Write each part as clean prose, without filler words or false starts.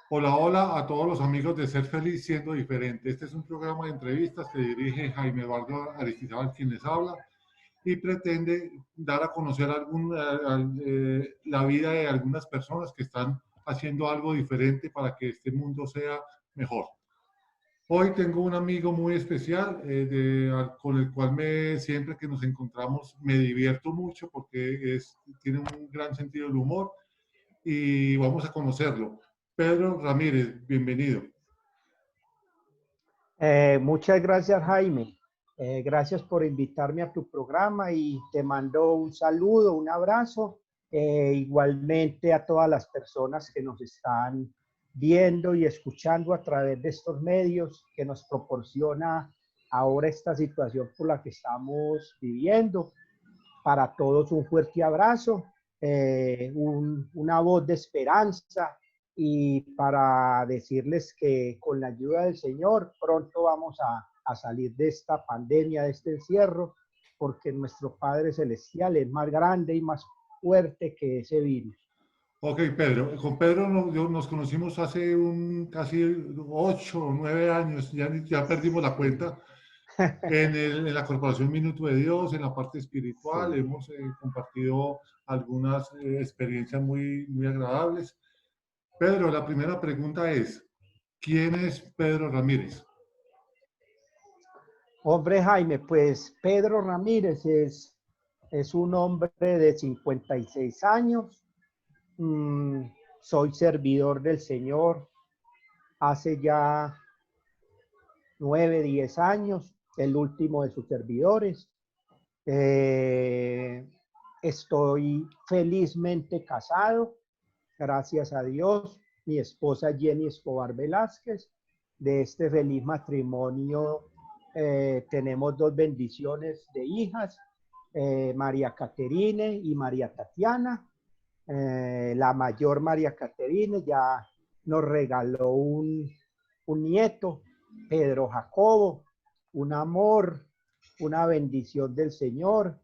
Hola, hola a todos los amigos de Ser Feliz Siendo Diferente. Este es un programa de entrevistas que dirige Jaime Eduardo Aristizábal, quien les habla, y pretende dar a conocer la vida de algunas personas que están haciendo algo diferente para que este mundo sea mejor. Hoy tengo un amigo muy especial con el cual siempre que nos encontramos me divierto mucho porque tiene un gran sentido del humor y vamos a conocerlo. Pedro Ramírez, bienvenido. Muchas gracias, Jaime. Gracias por invitarme a tu programa y te mando un saludo, un abrazo. Igualmente a todas las personas que nos están viendo y escuchando a través de estos medios que nos proporciona ahora esta situación por la que estamos viviendo. Para todos un fuerte abrazo, una voz de esperanza y para decirles que con la ayuda del Señor pronto vamos a salir de esta pandemia, de este encierro, porque nuestro Padre Celestial es más grande y más fuerte que ese virus. Ok, Pedro. Con Pedro nos conocimos hace casi 8 o 9 años, ya perdimos la cuenta, en la Corporación Minuto de Dios, en la parte espiritual. Sí. Hemos compartido algunas experiencias muy agradables. Pedro, la primera pregunta es, ¿quién es Pedro Ramírez? Hombre, Jaime, pues Pedro Ramírez es un hombre de 56 años. Mm, Soy servidor del Señor hace ya 9, 10 años, el último de sus servidores. Eh, Estoy felizmente casado, gracias a Dios. Mi esposa Jenny Escobar Velázquez. De este feliz matrimonio tenemos dos bendiciones de hijas, María Caterine y María Tatiana. La mayor, María Caterine, ya nos regaló un nieto, Pedro Jacobo, un amor, una bendición del Señor.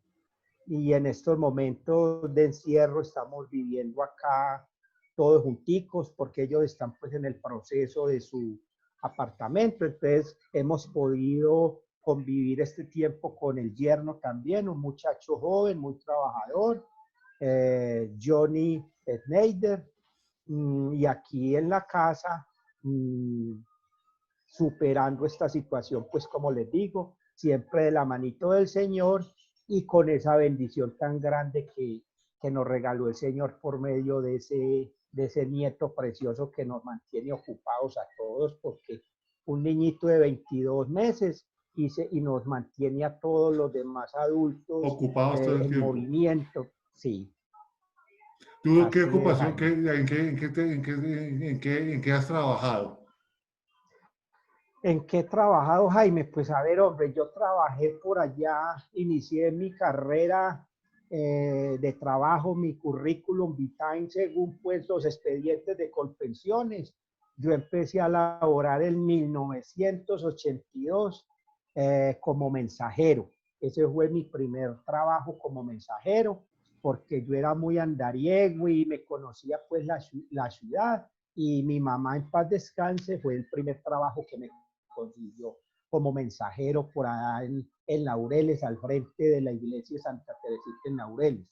Y en estos momentos de encierro estamos viviendo acá todos junticos porque ellos están pues en el proceso de su apartamento. Entonces hemos podido convivir este tiempo con el yerno también, un muchacho joven, muy trabajador, Johnny Schneider. Y aquí en la casa, superando esta situación, pues como les digo, siempre de la manito del Señor y con esa bendición tan grande que nos regaló el Señor por medio de ese nieto precioso que nos mantiene ocupados a todos, porque un niñito de 22 meses y nos mantiene a todos los demás adultos Ocupados todo el en tiempo. movimiento. Sí, ¿Tú qué así es, ocupación, Jaime. en qué has trabajado? ¿En qué he trabajado, Jaime? Pues a ver, hombre, yo trabajé por allá, inicié mi carrera de trabajo, mi currículum vitae según pues los expedientes de Colpensiones. Yo empecé a laborar en 1982 como mensajero. Ese fue mi primer trabajo como mensajero, porque yo era muy andariego y me conocía pues la ciudad. Y mi mamá en paz descanse fue el primer trabajo que me consiguió como mensajero por allá en Laureles, al frente de la iglesia de Santa Teresita en Laureles.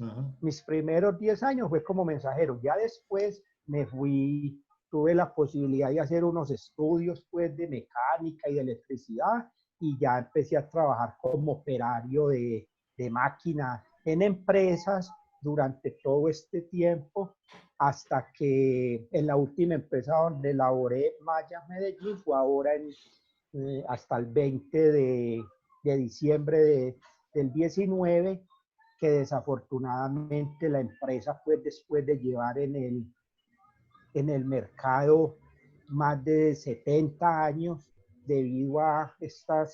Ajá. Mis primeros 10 años fue como mensajero. Ya después me fui, tuve la posibilidad de hacer unos estudios pues de mecánica y de electricidad y ya empecé a trabajar como operario de máquina en empresas durante todo este tiempo hasta que en la última empresa donde laboré, Maya Medellín, fue ahora hasta el 20 de diciembre del 19, que desafortunadamente la empresa, pues después de llevar en el mercado más de 70 años, debido a esta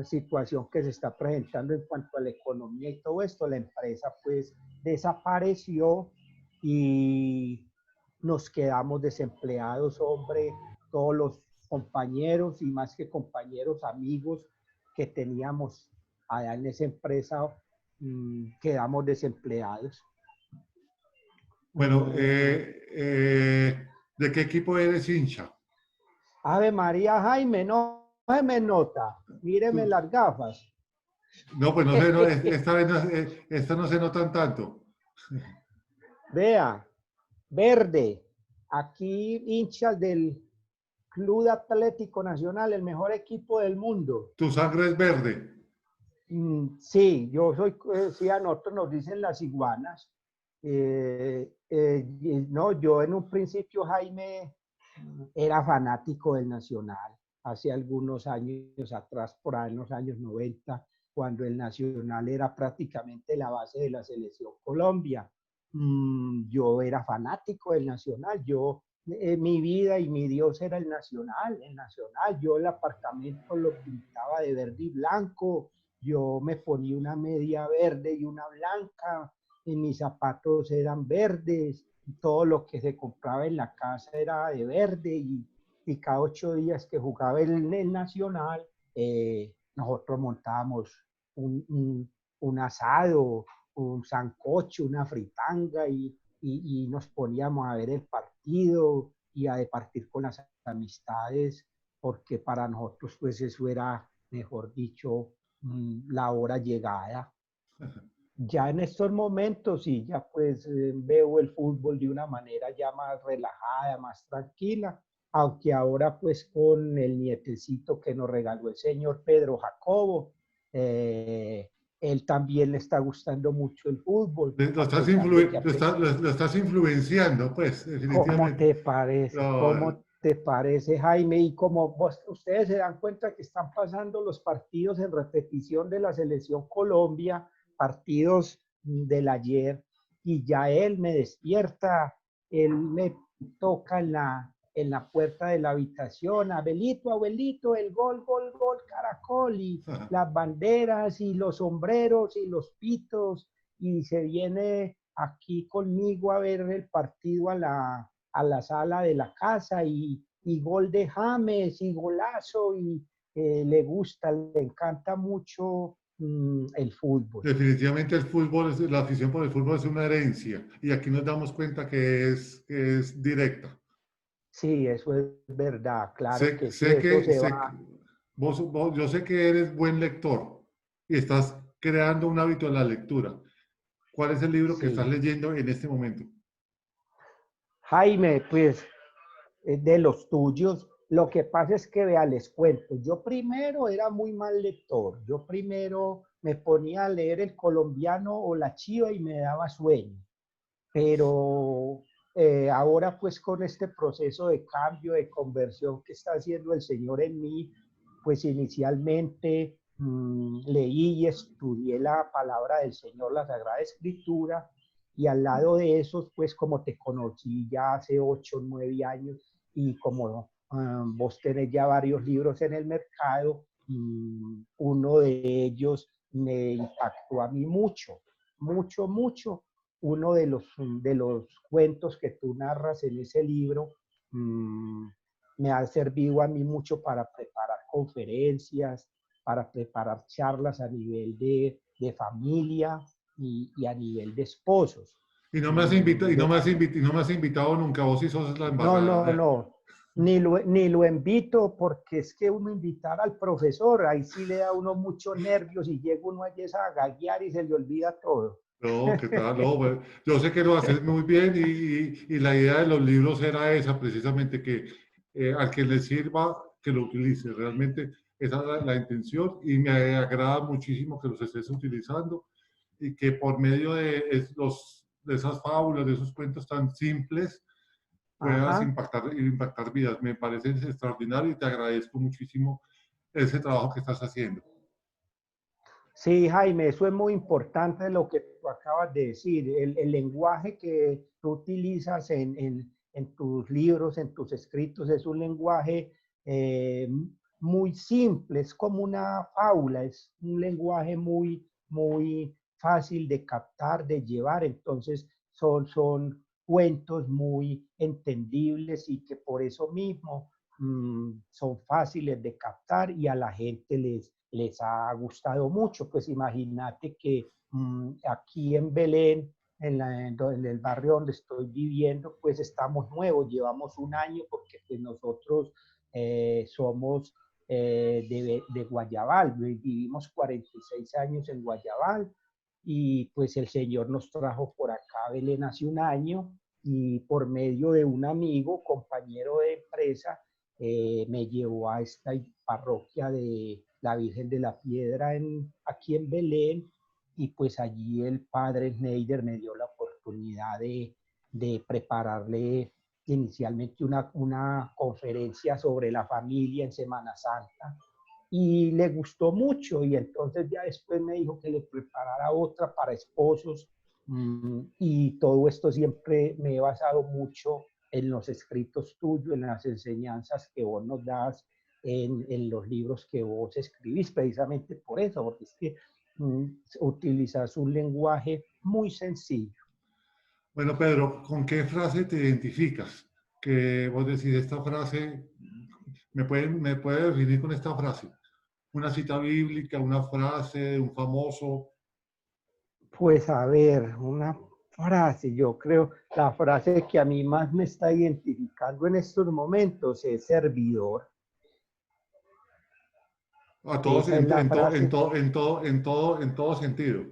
situación que se está presentando en cuanto a la economía y todo esto, la empresa pues desapareció y nos quedamos desempleados, hombre, todos los compañeros y más que compañeros, amigos que teníamos allá en esa empresa, quedamos desempleados. Bueno, Mm, ¿De qué equipo eres hincha? Ave María Jaime, no se me nota. Míreme Tú- las gafas. No, pues no sé, no, esta vez no, esta no se notan tanto. Vea, verde. Aquí hinchas del Club Atlético Nacional, el mejor equipo del mundo. Tu sangre es verde. Sí, yo soy, sí, a nosotros nos dicen las iguanas. No, yo en un principio, Jaime, era fanático del Nacional. Hace algunos años atrás, por ahí en los años 90, cuando el Nacional era prácticamente la base de la selección Colombia. Yo era fanático del Nacional. Mi vida y mi Dios era el Nacional, el Nacional. Yo el apartamento lo pintaba de verde y blanco. Yo me ponía una media verde y una blanca, y mis zapatos eran verdes, y todo lo que se compraba en la casa era de verde, y cada 8 días que jugaba el Nacional, nosotros montábamos un asado, un sancocho, una fritanga, y nos poníamos a ver el partido y a departir con las amistades, porque para nosotros pues eso era, mejor dicho, la hora llegada. Ya en estos momentos y ya pues veo el fútbol de una manera ya más relajada, más tranquila, aunque ahora pues con el nietecito que nos regaló el señor Pedro Jacobo, él también le está gustando mucho el fútbol, Lo a estás, pesar de que lo estás influenciando, pues, ¿cómo definitivamente. te parece? No, ¿Cómo te parece, Jaime? Y como ustedes se dan cuenta que están pasando los partidos en repetición de la selección Colombia, partidos del ayer, y ya él me despierta, él me toca en la puerta de la habitación, abuelito, abuelito, el gol, gol, gol, caracol, y las banderas y los sombreros y los pitos, y se viene aquí conmigo a ver el partido a la sala de la casa, y gol de James y golazo, y le gusta, le encanta mucho el fútbol. definitivamente el fútbol, la afición por el fútbol es una herencia y aquí nos damos cuenta que es directa. Sí, eso es verdad, claro Sé, que sí, eso se va. yo sé que eres buen lector y estás creando un hábito de la lectura. ¿Cuál es el libro que estás Sí. leyendo en este momento? Jaime, pues de los tuyos. Lo que pasa es que, vea, les cuento, yo primero era muy mal lector, yo primero me ponía a leer el colombiano o la chiva y me daba sueño, pero ahora pues con este proceso de cambio, de conversión que está haciendo el Señor en mí, pues inicialmente leí y estudié la palabra del Señor, la Sagrada Escritura, y al lado de esos, pues como te conocí ya hace 8 o 9 años, y como vos tenés ya varios libros en el mercado, uno de ellos me impactó a mí mucho, mucho, mucho. Uno de los cuentos que tú narras en ese libro mmm, me ha servido a mí mucho para preparar conferencias, para preparar charlas a nivel de familia, y a nivel de esposos. Y no me has invitado, De y no me has invitado nunca, vos sí sos la No, no, embajada. no. Ni lo invito, porque es que uno invitar al profesor, ahí sí le da a uno muchos nervios y llega uno allí a gaguear y se le olvida todo. No, ¿qué tal? No, bueno, yo sé que lo haces muy bien y la idea de los libros era esa, precisamente, que al que le sirva, que lo utilice. Realmente esa es la intención y me agrada muchísimo que los estés utilizando y que por medio de esas fábulas, de esos cuentos tan simples, puedas Ajá. impactar vidas. Me parece extraordinario y te agradezco muchísimo ese trabajo que estás haciendo. Sí, Jaime, eso es muy importante lo que tú acabas de decir. El lenguaje que tú utilizas en tus libros, en tus escritos, es un lenguaje eh, muy simple, es como una fábula, es un lenguaje muy, muy fácil de captar, de llevar. Entonces, son cuentos muy entendibles y que por eso mismo son fáciles de captar y a la gente les ha gustado mucho. Pues imagínate que aquí en Belén en el barrio donde estoy viviendo, pues estamos nuevos, llevamos un año porque pues nosotros somos de Guayabal, vivimos 46 años en Guayabal y pues el Señor nos trajo por acá a Belén hace un año y por medio de un amigo, compañero de empresa, me llevó a esta parroquia de la Virgen de la Piedra aquí en Belén y pues allí el padre Schneider me dio la oportunidad de prepararle inicialmente una conferencia sobre la familia en Semana Santa y le gustó mucho y entonces ya después me dijo que le preparara otra para esposos y todo esto siempre me he basado mucho en los escritos tuyos, en las enseñanzas que vos nos das, en los libros que vos escribís, precisamente por eso, porque es que utilizas un lenguaje muy sencillo. Bueno, Pedro, ¿con qué frase te identificas? Que vos decís, esta frase, me puede definir con esta frase? Una cita bíblica, una frase, un famoso. Pues a ver, una frase, yo creo, la frase que a mí más me está identificando en estos momentos es servidor. A todos, Esa es la frase, en todo sentido.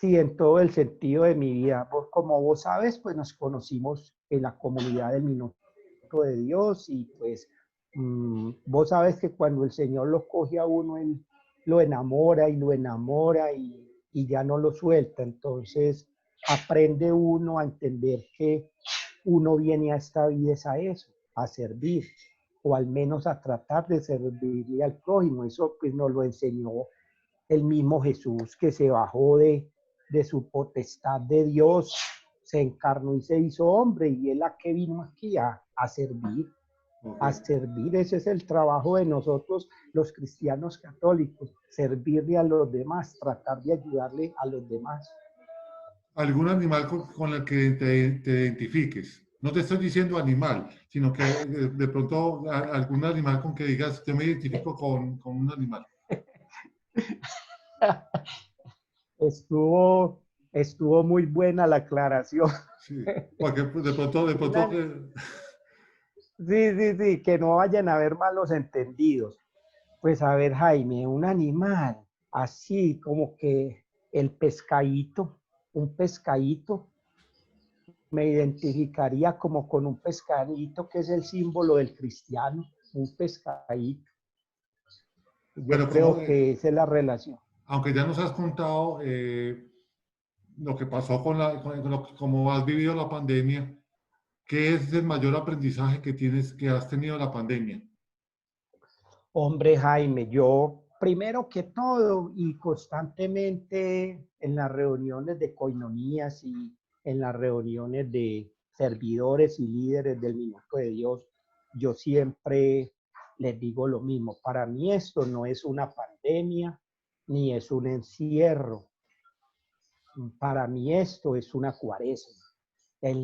sí, en todo el sentido de mi vida. Como vos sabes, pues nos conocimos en la comunidad del Minuto de Dios y pues vos sabes que cuando el Señor lo coge a uno, Él lo enamora y lo enamora y ya no lo suelta. Entonces aprende uno a entender que uno viene a esta vida es a eso, a servir, o al menos a tratar de servirle al prójimo. Eso pues nos lo enseñó el mismo Jesús que se bajó de su potestad de Dios, se encarnó y se hizo hombre, y él a qué vino aquí a servir, a Okay. servir. Ese es el trabajo de nosotros los cristianos católicos, servirle a los demás, tratar de ayudarle a los demás. ¿Algún animal con el que te identifiques? No te estoy diciendo animal, sino que de pronto algún animal con que digas, yo me identifico con un animal. Estuvo muy buena la aclaración. Sí, porque de pronto Una, que... sí, sí, sí, que no vayan a haber malos entendidos. Pues a ver, Jaime, un animal así como que el pescadito, un pescadito, me identificaría como con un pescadito que es el símbolo del cristiano, un pescadito. Yo Bueno, como, creo que esa es la relación. aunque ya nos has contado lo que pasó cómo has vivido la pandemia, ¿qué es el mayor aprendizaje que que has tenido en la pandemia? Hombre, Jaime, yo primero que todo y constantemente en las reuniones de coinonías y en las reuniones de servidores y líderes del Minuto de Dios, yo siempre les digo lo mismo. Para mí esto no es una pandemia ni es un encierro. Para mí esto es una cuaresma. Es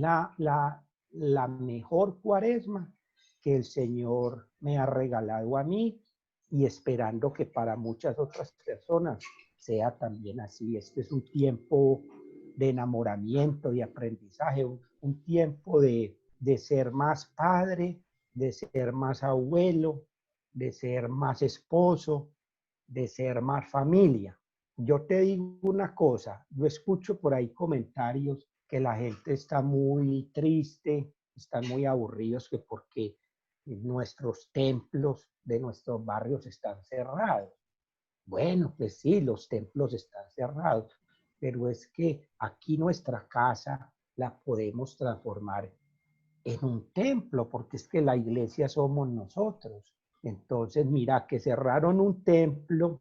la mejor cuaresma que el Señor me ha regalado a mí y esperando que para muchas otras personas sea también así. Este es un tiempo de enamoramiento, de aprendizaje, un tiempo de ser más padre, de ser más abuelo, de ser más esposo, de ser más familia. Yo te digo una cosa, yo escucho por ahí comentarios que la gente está muy triste, están muy aburridos que porque nuestros templos de nuestros barrios están cerrados. Bueno, pues sí, los templos están cerrados, pero es que aquí nuestra casa la podemos transformar en un templo, porque es que la iglesia somos nosotros. Entonces, mira, que cerraron un templo,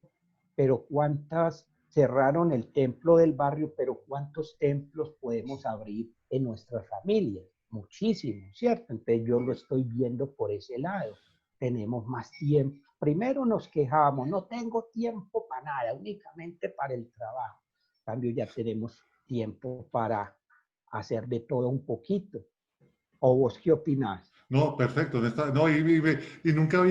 pero ¿cuántas cerraron el templo del barrio? Pero ¿cuántos templos podemos abrir en nuestras familias? Muchísimos, ¿cierto? Entonces yo lo estoy viendo por ese lado. Tenemos más tiempo. Primero nos quejamos, no tengo tiempo para nada, únicamente para el trabajo. En cambio, ya tenemos tiempo para hacer de todo un poquito. ¿O vos qué opinás? No, perfecto. No, y nunca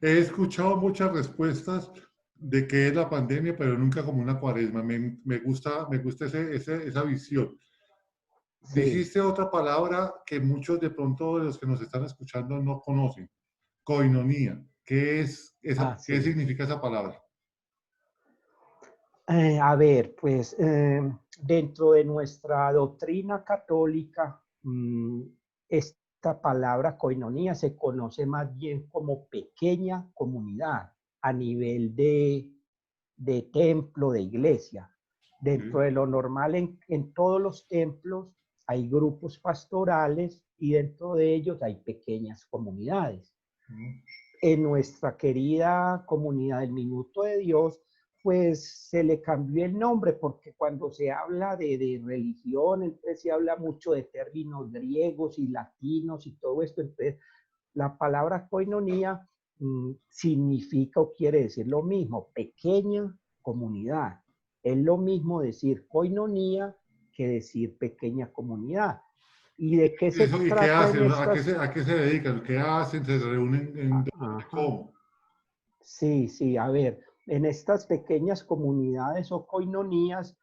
he escuchado muchas respuestas de qué es la pandemia, pero nunca como una cuaresma. Me gusta esa visión. Sí, Dijiste otra palabra que muchos de pronto de los que nos están escuchando no conocen, coinonía. ¿Qué es esa, qué sí. significa esa palabra? A ver, pues dentro de nuestra doctrina católica, esta palabra coinonía se conoce más bien como pequeña comunidad a nivel de templo, de iglesia. Dentro Sí. de lo normal en todos los templos hay grupos pastorales y dentro de ellos hay pequeñas comunidades. Mm. En nuestra querida comunidad del Minuto de Dios, pues se le cambió el nombre porque cuando se habla de religión, entonces se habla mucho de términos griegos y latinos y todo esto, entonces la palabra koinonia significa o quiere decir lo mismo, pequeña comunidad. Es lo mismo decir koinonia que decir pequeña comunidad. ¿Y de qué se Eso, ¿y qué trata en hacen? estas? A qué se dedican? ¿Qué hacen? ¿Se reúnen en dónde? Ajá. ¿Cómo? Sí, sí, a ver, en estas pequeñas comunidades o coinonías,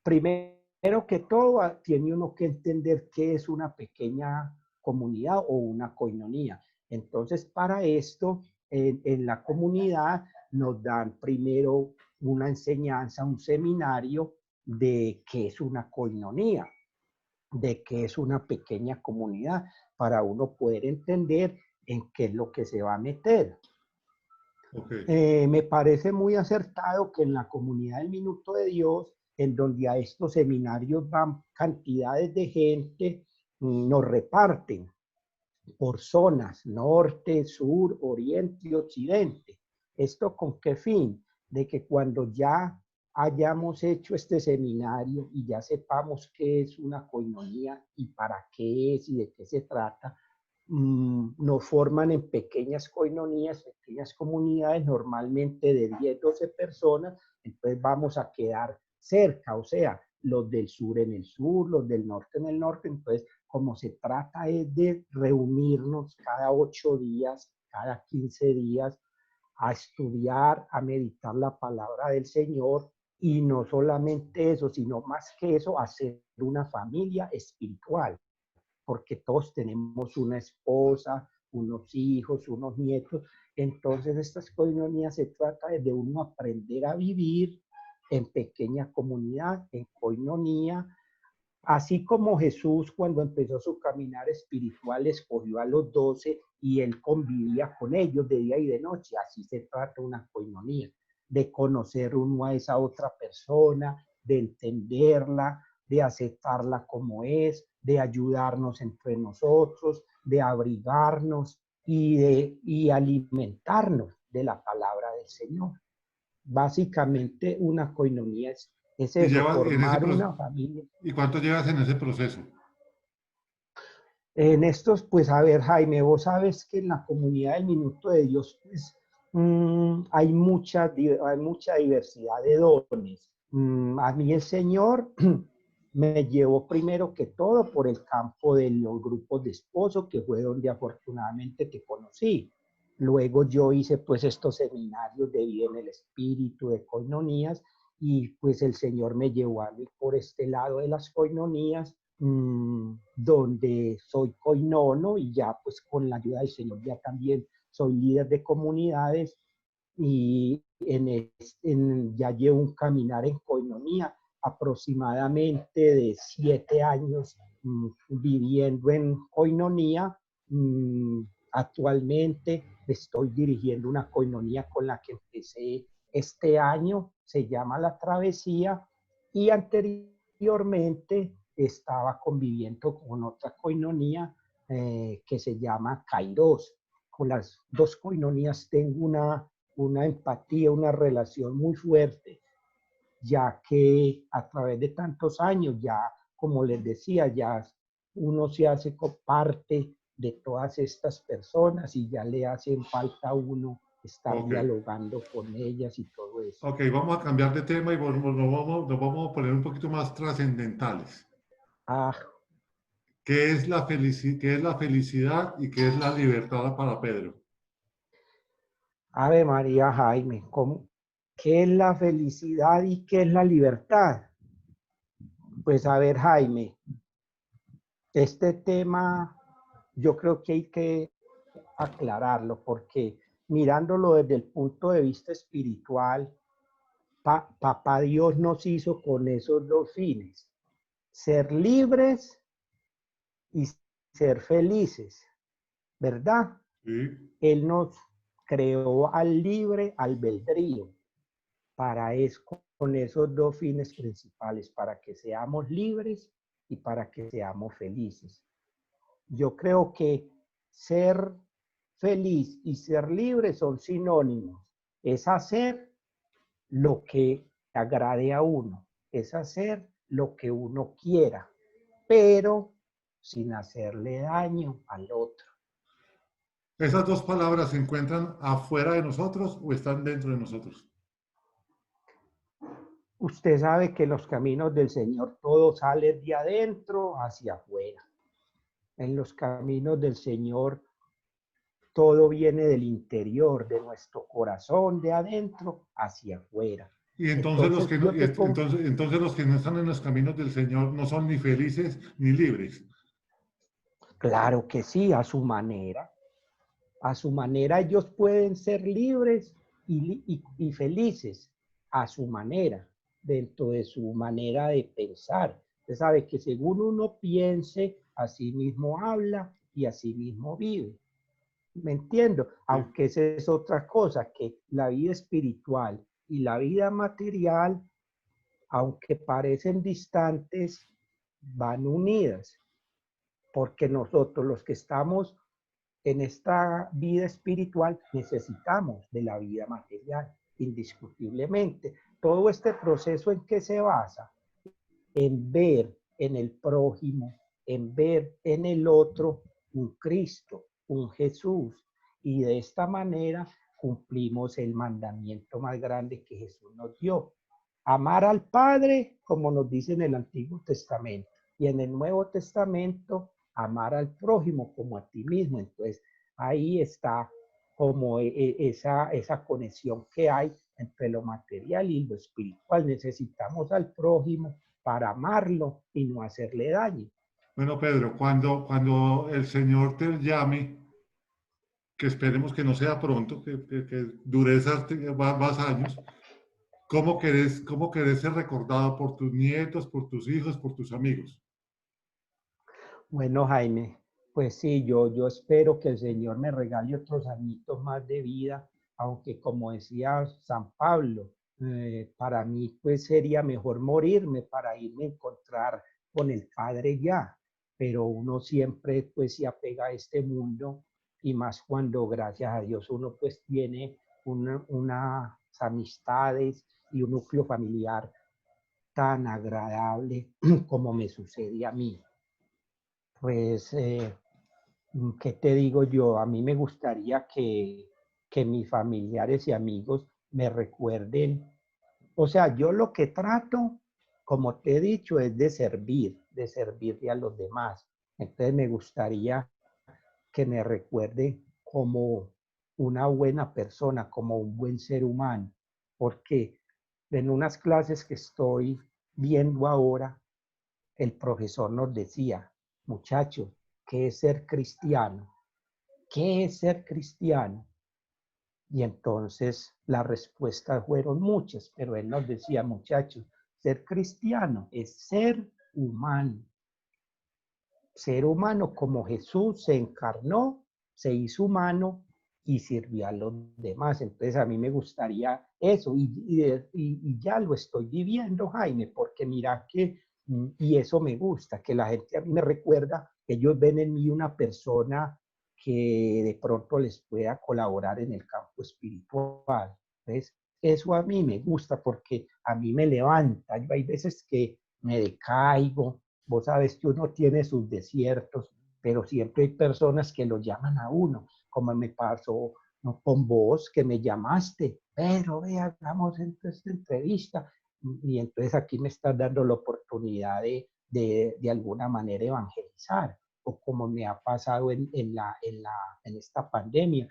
primero que todo, tiene uno que entender qué es una pequeña comunidad o una coinonía. Entonces, para esto, en la comunidad nos dan primero una enseñanza, un seminario de qué es una coinonía, de qué es una pequeña comunidad, para uno poder entender en qué es lo que se va a meter. Ok. Me parece muy acertado que en la comunidad del Minuto de Dios, en donde a estos seminarios van cantidades de gente, nos reparten por zonas, norte, sur, oriente y occidente. ¿Esto con qué fin? De que cuando ya hayamos hecho este seminario y ya sepamos qué es una coinonía y para qué es y de qué se trata, nos forman en pequeñas coinonías, pequeñas comunidades, normalmente de 10, 12 personas, entonces vamos a quedar cerca, o sea, los del sur en el sur, los del norte en el norte, entonces como se trata es de reunirnos cada 8 días, cada 15 días, a estudiar, a meditar la palabra del Señor y no solamente eso, sino más que eso, hacer una familia espiritual porque todos tenemos una esposa, unos hijos, unos nietos. Entonces, estas coinonías se trata de uno aprender a vivir en pequeña comunidad, en coinonía, así como Jesús cuando empezó su caminar espiritual escogió a los 12 y él convivía con ellos de día y de noche. Así se trata una coinonía, de conocer uno a esa otra persona, de entenderla, de aceptarla como es, de ayudarnos entre nosotros, de abrigarnos y alimentarnos de la palabra del Señor. Básicamente una coinonía es Y eso, llevas en ese formar proceso. una familia. ¿Y cuánto llevas en ese proceso? En estos, pues a ver, Jaime, vos sabes que en la comunidad del Minuto de Dios, pues hay mucha diversidad de dones. A mí el Señor me llevó primero que todo por el campo de los grupos de esposo, que fue donde afortunadamente te conocí. Luego yo hice pues estos seminarios de vida en el espíritu, de coinonías, y pues el Señor me llevó a mí por este lado de las coinonías, donde soy coinono y ya pues con la ayuda del Señor ya también soy líder de comunidades y ya llevo un caminar en coinonía aproximadamente de 7 años viviendo en coinonía. Mm, Actualmente estoy dirigiendo una coinonía con la que empecé este año, se llama La Travesía, y anteriormente estaba conviviendo con otra coinonía que se llama Kairos. Con las dos coinonías tengo una empatía, una relación muy fuerte, ya que a través de tantos años, ya como les decía, ya uno se hace parte de todas estas personas y ya le hacen falta a uno estar Ok. dialogando con ellas y todo eso. Ok, vamos a cambiar de tema y nos vamos a poner un poquito más trascendentales. Ah, ¿Qué es qué es la felicidad y qué es la libertad para Pedro? Ave María, Jaime, ¿qué es la felicidad y qué es la libertad? Pues a ver, Jaime, este tema yo creo que hay que aclararlo porque mirándolo desde el punto de vista espiritual, Papá Dios nos hizo con esos dos fines, ser libres y ser felices, ¿verdad? Sí. Él nos creó al libre albedrío para eso, con esos dos fines principales, para que seamos libres y para que seamos felices. Yo creo que ser feliz y ser libre son sinónimos. Es hacer lo que agrade a uno, es hacer lo que uno quiera, pero sin hacerle daño al otro. ¿Esas dos palabras se encuentran afuera de nosotros o están dentro de nosotros? Usted sabe que los caminos del Señor todo sale de adentro hacia afuera. En los caminos del Señor todo viene del interior, de nuestro corazón, de adentro hacia afuera. Y entonces los Entonces que no, yo te pongo, entonces los que no están en los caminos del Señor no son ni felices ni libres. claro que sí, a su manera ellos pueden ser libres y felices, a su manera, dentro de su manera de pensar. Usted sabe que según uno piense, así mismo habla y así mismo vive. ¿Me entiendo? Sí. Aunque esa es otra cosa, que la vida espiritual y la vida material, aunque parecen distantes, van unidas, porque nosotros los que estamos en esta vida espiritual necesitamos de la vida material, indiscutiblemente. Todo este proceso en que se basa en ver en el prójimo, en ver en el otro un Cristo, un Jesús, y de esta manera cumplimos el mandamiento más grande que Jesús nos dio. Amar al Padre, como nos dice en el Antiguo Testamento, y en el Nuevo Testamento, amar al prójimo como a ti mismo. Entonces, ahí está como esa conexión que hay entre lo material y lo espiritual. Necesitamos al prójimo para amarlo y no hacerle daño. Bueno, Pedro, cuando el Señor te llame, que esperemos que no sea pronto, que dure más años, cómo querés ser recordado por tus nietos, por tus hijos, por tus amigos? Bueno, Jaime, pues sí, yo espero que el Señor me regale otros añitos más de vida, aunque como decía San Pablo, para mí pues sería mejor morirme para irme a encontrar con el Padre ya, pero uno siempre pues se apega a este mundo y más cuando gracias a Dios uno pues tiene unas amistades y un núcleo familiar tan agradable como me sucede a mí. Pues ¿qué te digo yo? A mí me gustaría que mis familiares y amigos me recuerden. O sea, yo lo que trato, como te he dicho, es de servirle a los demás. Entonces me gustaría que me recuerde como una buena persona, como un buen ser humano, porque en unas clases que estoy viendo ahora, el profesor nos decía, muchachos, ¿qué es ser cristiano? ¿Qué es ser cristiano? Y entonces las respuestas fueron muchas, pero él nos decía, muchachos, ser cristiano es ser humano como Jesús se encarnó, se hizo humano y sirvió a los demás. Entonces a mí me gustaría eso y ya lo estoy viviendo, Jaime, porque mira que, y eso me gusta, que la gente a mí me recuerda que ellos ven en mí una persona que de pronto les pueda colaborar en el campo espiritual. Entonces, eso a mí me gusta porque a mí me levanta. Yo hay veces que me decaigo, vos sabes que uno tiene sus desiertos, pero siempre hay personas que lo llaman a uno, como me pasó, ¿no?, con vos, que me llamaste, pero vea, hagamos esta entrevista. Y entonces aquí me estás dando la oportunidad de alguna manera evangelizar, o como me ha pasado en esta pandemia,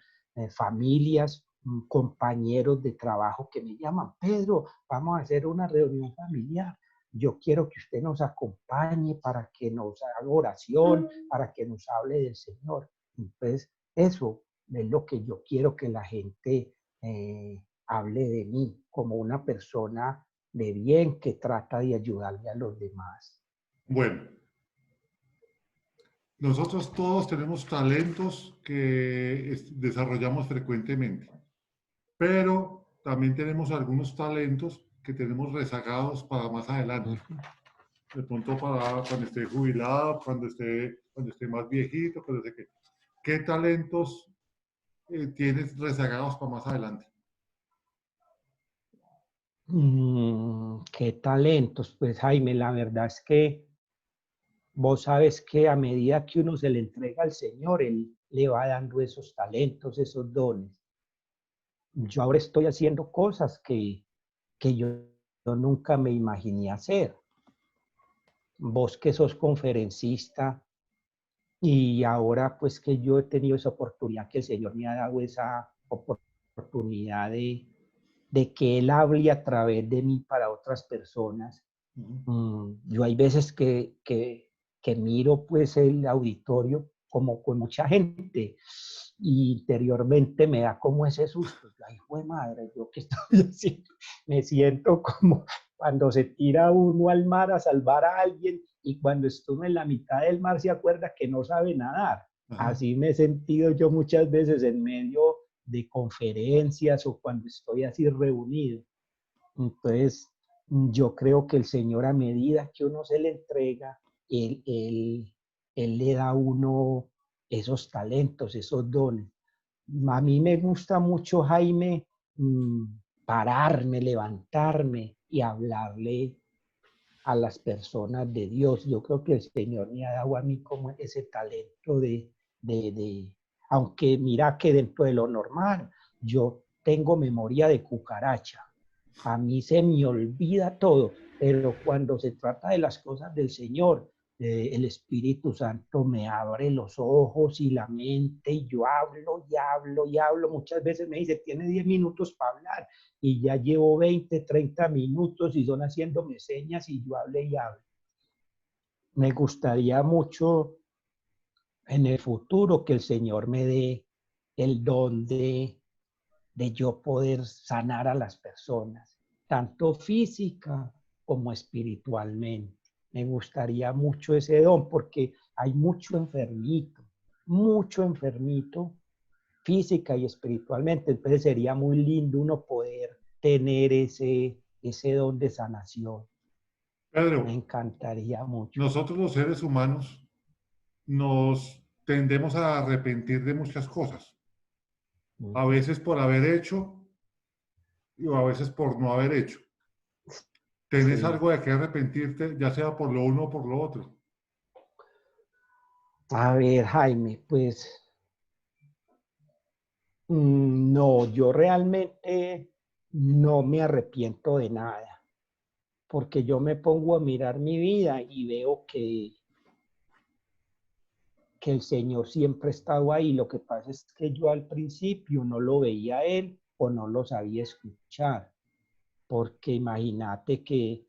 familias compañeros de trabajo que me llaman, Pedro, vamos a hacer una reunión familiar. Yo quiero que usted nos acompañe para que nos haga oración, para que nos hable del Señor. Entonces, eso es lo que yo quiero que la gente hable de mí como una persona de bien que trata de ayudarle a los demás. Bueno, nosotros todos tenemos talentos que desarrollamos frecuentemente, pero también tenemos algunos talentos que tenemos rezagados para más adelante. De pronto para cuando esté jubilado, cuando esté más viejito, cuando sé qué. ¿Qué talentos tienes rezagados para más adelante? Qué talentos, pues Jaime, la verdad es que vos sabes que a medida que uno se le entrega al Señor, Él le va dando esos talentos, esos dones. Yo ahora estoy haciendo cosas que yo nunca me imaginé hacer. Vos que sos conferencista y ahora pues que yo he tenido esa oportunidad, que el Señor me ha dado esa oportunidad de que Él hable a través de mí para otras personas. Yo hay veces que miro pues el auditorio como con mucha gente y interiormente me da como ese susto. Ay, hijo de madre, ¿yo qué estoy haciendo? Me siento como cuando se tira uno al mar a salvar a alguien y cuando estuvo en la mitad del mar se acuerda que no sabe nadar. Ajá. Así me he sentido yo muchas veces en medio de conferencias o cuando estoy así reunido. Entonces, yo creo que el Señor, a medida que uno se le entrega, Él le da a uno esos talentos, esos dones. A mí me gusta mucho, Jaime, pararme, levantarme y hablarle a las personas de Dios. Yo creo que el Señor me ha dado a mí como ese talento de aunque mira que dentro de lo normal, yo tengo memoria de cucaracha. A mí se me olvida todo, pero cuando se trata de las cosas del Señor, el Espíritu Santo me abre los ojos y la mente y yo hablo y hablo y hablo. Muchas veces me dice, tiene 10 minutos para hablar y ya llevo 20, 30 minutos y son haciéndome señas y yo hable y hable. Me gustaría mucho en el futuro que el Señor me dé el don de yo poder sanar a las personas, tanto física como espiritualmente. Me gustaría mucho ese don porque hay mucho enfermito física y espiritualmente. Entonces sería muy lindo uno poder tener ese don de sanación. Me Pedro, encantaría mucho. nosotros los seres humanos nos tendemos a arrepentir de muchas cosas, a veces por haber hecho y a veces por no haber hecho. ¿Tenés Sí. algo de qué arrepentirte, ya sea por lo uno o por lo otro? A ver, Jaime, pues no, yo realmente no me arrepiento de nada, porque yo me pongo a mirar mi vida y veo que el Señor siempre ha estado ahí. Lo que pasa es que yo al principio no lo veía a Él o no lo sabía escuchar, porque imagínate que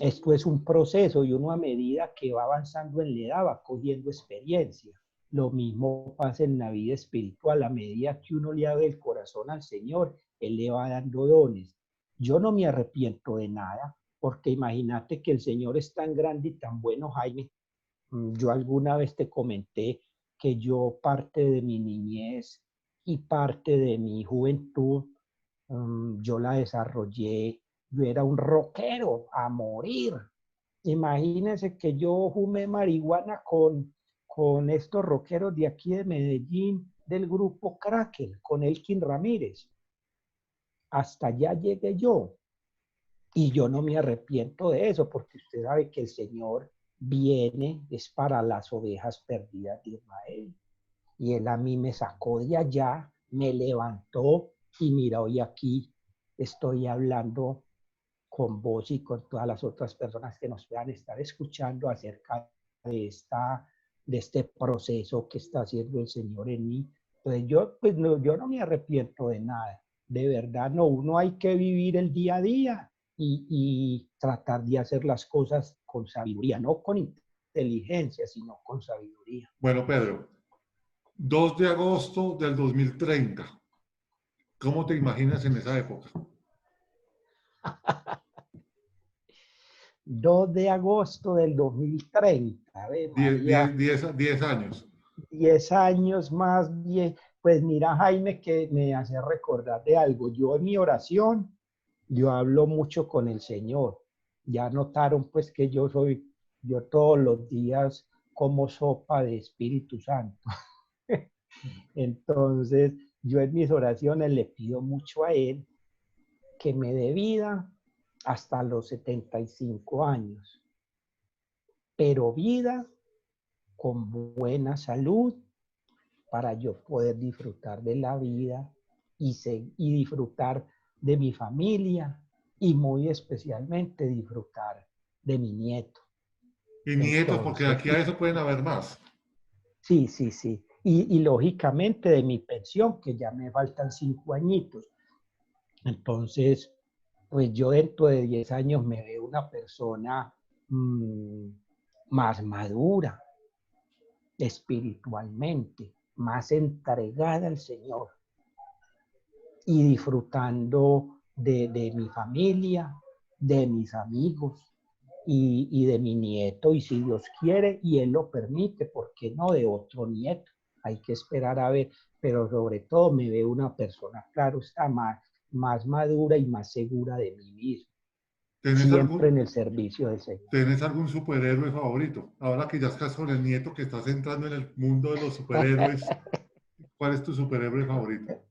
esto es un proceso y uno a medida que va avanzando en la edad va cogiendo experiencia. Lo mismo pasa en la vida espiritual, a medida que uno le abre el corazón al Señor, Él le va dando dones. Yo no me arrepiento de nada, porque imagínate que el Señor es tan grande y tan bueno, Jaime. Yo alguna vez te comenté que yo parte de mi niñez y parte de mi juventud, yo la desarrollé, yo era un rockero a morir. Imagínense que yo fumé marihuana con estos rockeros de aquí de Medellín, del grupo Cracker, con Elkin Ramírez. Hasta allá llegué yo. Y yo no me arrepiento de eso, porque usted sabe que el Señor viene, es para las ovejas perdidas de Israel. Y Él a mí me sacó de allá, me levantó y mira, hoy aquí estoy hablando con vos y con todas las otras personas que nos puedan estar escuchando acerca de, de este proceso que está haciendo el Señor en mí Entonces yo, pues no, yo no me arrepiento de nada, de verdad no, uno hay que vivir el día a día y tratar de hacer las cosas con sabiduría, no con inteligencia, sino con sabiduría. Bueno, Pedro, 2 de agosto del 2030. ¿Cómo te imaginas en esa época? 2 de agosto del 2030, Ave 10, María, 10 años. 10 años más bien. Pues mira, Jaime, que me hace recordar de algo. Yo en mi oración, yo hablo mucho con el Señor. Ya notaron pues que yo todos los días como sopa de Espíritu Santo. Entonces, yo en mis oraciones le pido mucho a Él que me dé vida hasta los 75 años, pero vida con buena salud para yo poder disfrutar de la vida y disfrutar de mi familia y muy especialmente disfrutar de mi nieto. Y nietos, porque Entonces, aquí a eso pueden haber más. sí, sí, sí. Y lógicamente de mi pensión, que ya me faltan 5 añitos. Entonces, pues yo dentro de 10 años me veo una persona mmm, más madura espiritualmente, más entregada al Señor y disfrutando de mi familia, de mis amigos y de mi nieto, y si Dios quiere y Él lo permite, ¿por qué no de otro nieto? Hay que esperar a ver, pero sobre todo me veo una persona, claro, está más madura y más segura de mí mismo, ¿Tenés siempre en algún, el servicio del Señor. ¿Tenés algún superhéroe favorito? Ahora que ya estás con el nieto, que estás entrando en el mundo de los superhéroes, ¿cuál es tu superhéroe favorito?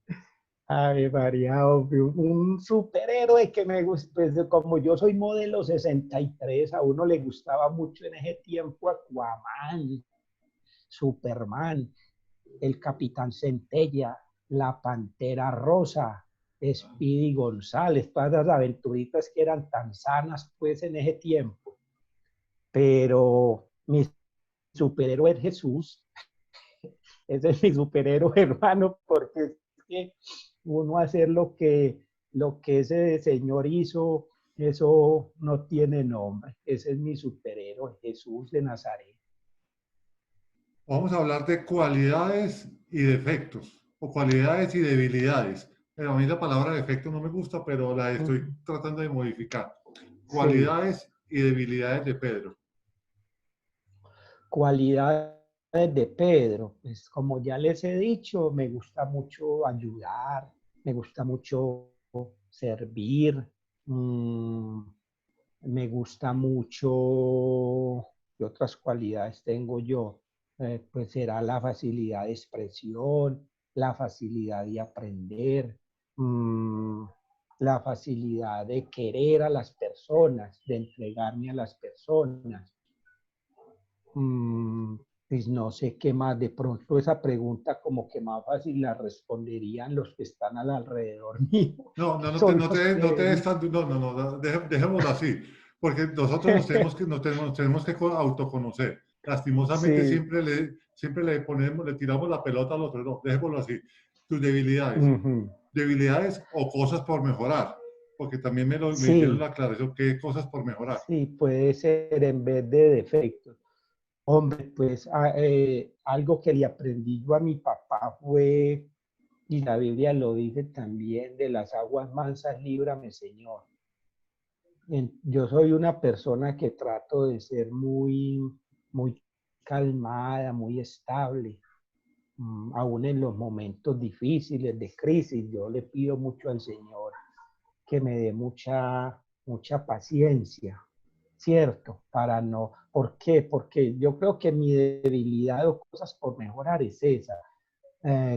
Ay, María, obvio, un superhéroe que me gusta, pues como yo soy modelo 63, a uno le gustaba mucho en ese tiempo Aquaman, Superman, el Capitán Centella, la Pantera Rosa, Speedy González, todas las aventuritas que eran tan sanas pues en ese tiempo. Pero mi superhéroe es Jesús, ese es mi superhéroe hermano, porque es que uno hacer lo que ese señor hizo, eso no tiene nombre. Ese es mi superhéroe, Jesús de Nazaret. Vamos a hablar de cualidades y defectos, o cualidades y debilidades. Pero a mí la palabra defecto no me gusta, pero la estoy tratando de modificar. Sí, Cualidades y debilidades de Pedro. cualidades de Pedro, pues como ya les he dicho, me gusta mucho ayudar, me gusta mucho servir, mmm, me gusta mucho, ¿qué otras cualidades tengo yo? Pues será la facilidad de expresión, la facilidad de aprender, mmm, la facilidad de querer a las personas, de entregarme a las personas. Mm, pues no sé qué más, de pronto esa pregunta como que más fácil la responderían los que están al alrededor mío, No, no, que son los no te que... des tanto, no, no, no, dejémoslo así, porque nosotros tenemos que autoconocer. Lastimosamente Sí. siempre le ponemos, le tiramos la pelota al otro, no, dejémoslo así. Tus debilidades, Ujú. debilidades o cosas por mejorar, porque también me hicieron Sí, la aclaración, ¿qué cosas por mejorar? sí, puede ser en vez de defectos. Hombre, pues algo que le aprendí yo a mi papá fue, y la Biblia lo dice también, de las aguas mansas líbrame, Señor. Yo soy una persona que trato de ser muy calmada, muy estable, aún en los momentos difíciles de crisis. Yo le pido mucho al Señor que me dé mucha paciencia, ¿cierto? Para no, ¿por qué? Porque yo creo que mi debilidad o cosas por mejorar es esa.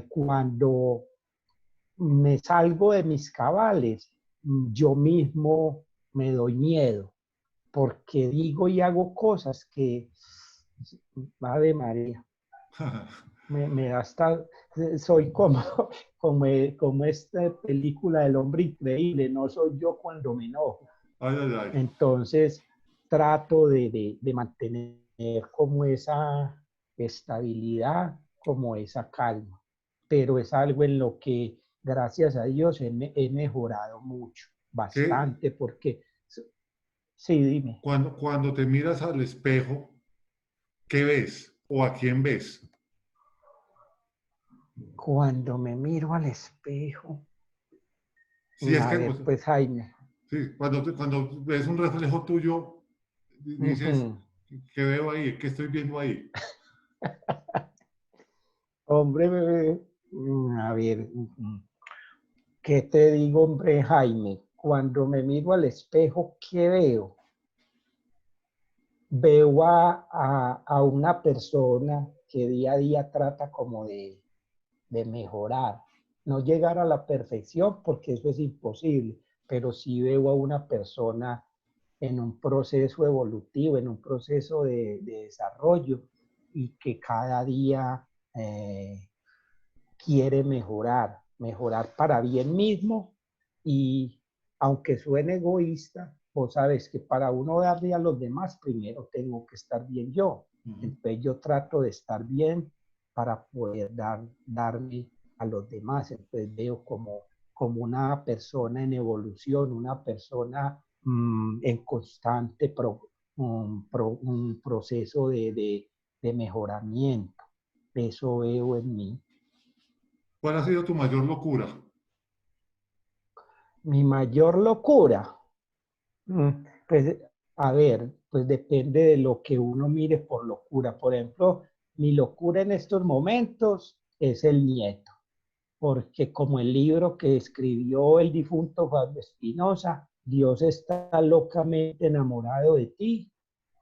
Cuando me salgo de mis cabales, yo mismo me doy miedo, porque digo y hago cosas que, Ave María, me da hasta, soy como, como esta película del hombre increíble, no soy yo cuando me enojo. Ay, ay, ay. Entonces, trato de mantener como esa estabilidad, como esa calma. pero es algo en lo que, gracias a Dios, he mejorado mucho, ¿Qué, bastante, porque, sí, dime. cuando te miras al espejo, ¿qué ves? ¿O a quién ves? Cuando me miro al espejo, Si es a que, ver, pues Jaime, sí, cuando ves un reflejo tuyo, dices, ujú. ¿qué veo ahí? ¿Qué estoy viendo ahí? Hombre, a ver, ¿qué te digo, hombre, Jaime? Cuando me miro al espejo, ¿qué veo? Veo a una persona que día a día trata como de mejorar, no llegar a la perfección porque eso es imposible, pero sí veo a una persona en un proceso evolutivo, en un proceso de desarrollo y que cada día quiere mejorar, mejorar para bien mismo y aunque suene egoísta, vos sabes que para uno darle a los demás, primero tengo que estar bien yo. Ujú. Entonces yo trato de estar bien para poder darme a los demás. Entonces veo como una persona en evolución, una persona en constante un proceso de mejoramiento. Eso veo en mí. ¿Cuál ha sido tu mayor locura? Mi mayor locura, pues a ver, pues depende de lo que uno mire por locura. Por ejemplo, mi locura en estos momentos es el nieto, porque como el libro que escribió el difunto Fabio Espinosa, Dios está locamente enamorado de ti,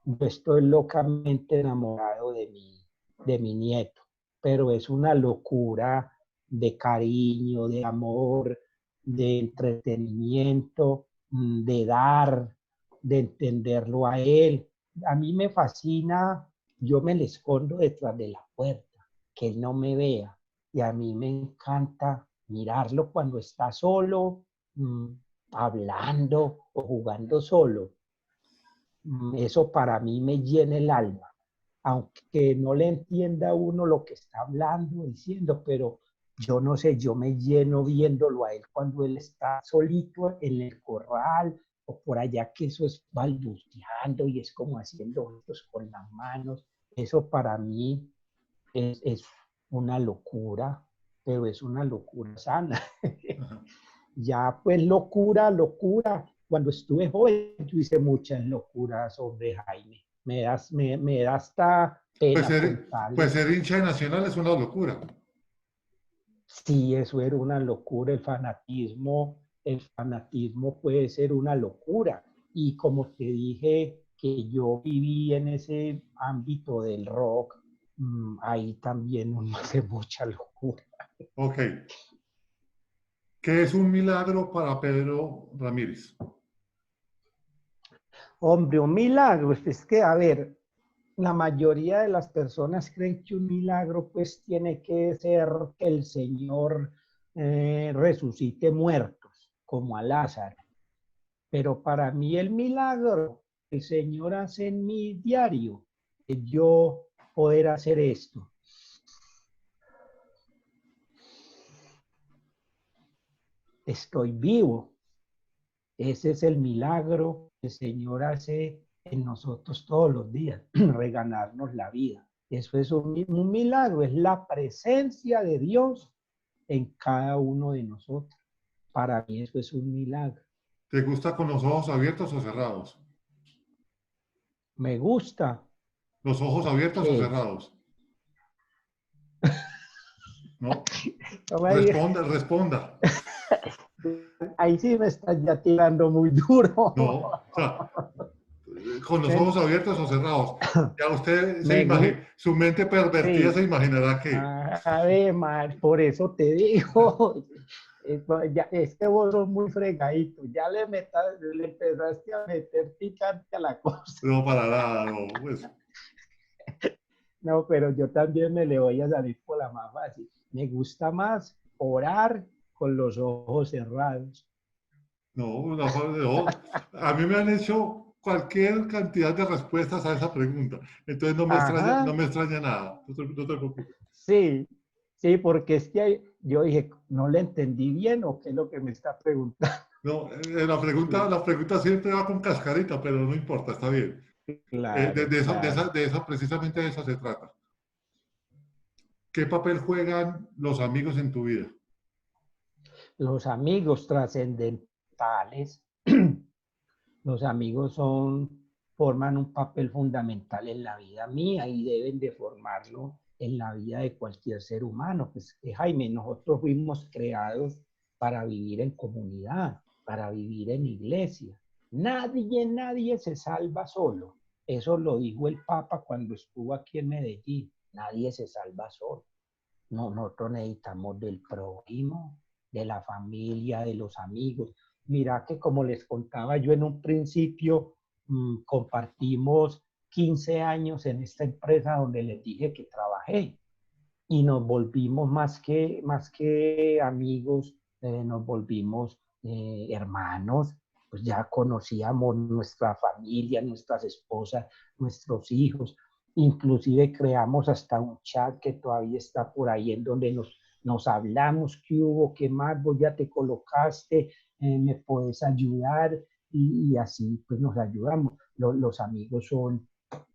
yo estoy locamente enamorado de mi nieto, pero es una locura de cariño, de amor, de entretenimiento, de dar, de entenderlo a él. A mí me fascina, yo me le escondo detrás de la puerta, que él no me vea. Y a mí me encanta mirarlo cuando está solo, mmm, hablando o jugando solo. Eso para mí me llena el alma, aunque no le entienda uno lo que está hablando, diciendo, pero yo no sé, yo me lleno viéndolo a él cuando él está solito en el corral o por allá, que eso es balbuceando y es como haciendo gestos con las manos. Eso para mí es una locura, pero es una locura sana. Ajá. Ya pues locura, locura. Cuando estuve joven, yo hice muchas locuras sobre Jaime. Me da hasta Pues pena ser, pues contarlas. ser hincha de Nacional es una locura. Sí, eso era una locura, el fanatismo puede ser una locura. Y como te dije que yo viví en ese ámbito del rock, ahí también uno hace mucha locura. Ok. ¿Qué es un milagro para Pedro Ramírez? Hombre, un milagro, es que, a ver, la mayoría de las personas creen que un milagro pues tiene que ser que el Señor resucite muertos, como a Lázaro. Pero para mí el milagro que el Señor hace en mi diario es yo poder hacer esto. Estoy vivo. Ese es el milagro que el Señor hace en nosotros todos los días, regalarnos la vida. Eso es un milagro, es la presencia de Dios en cada uno de nosotros. Para mí eso es un milagro. ¿Te gusta con los ojos abiertos o cerrados? Me gusta ¿Los ojos abiertos o que cerrados? ¿No? no me digas, Responda, responda. ahí sí me estás ya tirando muy No, duro. o sea, con los ojos abiertos o cerrados. Ya usted Me gusta, su mente pervertida se sí. imaginará que. Además, por eso te digo, es que vos sos muy fregadito, ya le empezaste a meter picante a la cosa. No, para nada, no. Pues, No, pero yo también me le voy a salir por la más fácil. Me gusta más orar con los ojos cerrados. no, no. A mí me han hecho cualquier cantidad de respuestas a esa pregunta. Entonces no me extraña, no Ajá, me extraña nada. No te preocupes. sí, Sí, porque es que yo dije, no le entendí bien o qué es lo que me está preguntando. No, Sí, la pregunta siempre va con cascarita, pero no importa, está bien. claro, claro. De eso, precisamente de eso se trata. ¿Qué papel juegan los amigos en tu vida? Los amigos trascendentales, los amigos forman un papel fundamental en la vida mía y deben de formarlo en la vida de cualquier ser humano. Pues Jaime, nosotros fuimos creados para vivir en comunidad, para vivir en iglesia. Nadie se salva solo. Eso lo dijo el Papa cuando estuvo aquí en Medellín. Nadie se salva solo. No, nosotros necesitamos del prójimo, de la familia, de los amigos. Mira que como les contaba yo en un principio, compartimos 15 años en esta empresa donde les dije que trabajé y nos volvimos más que amigos, nos volvimos hermanos, pues ya conocíamos nuestra familia, nuestras esposas, nuestros hijos, inclusive creamos hasta un chat que todavía está por ahí en donde nos hablamos, qué hubo, qué más, vos ya te colocaste, me puedes ayudar y así pues nos ayudamos. Los amigos son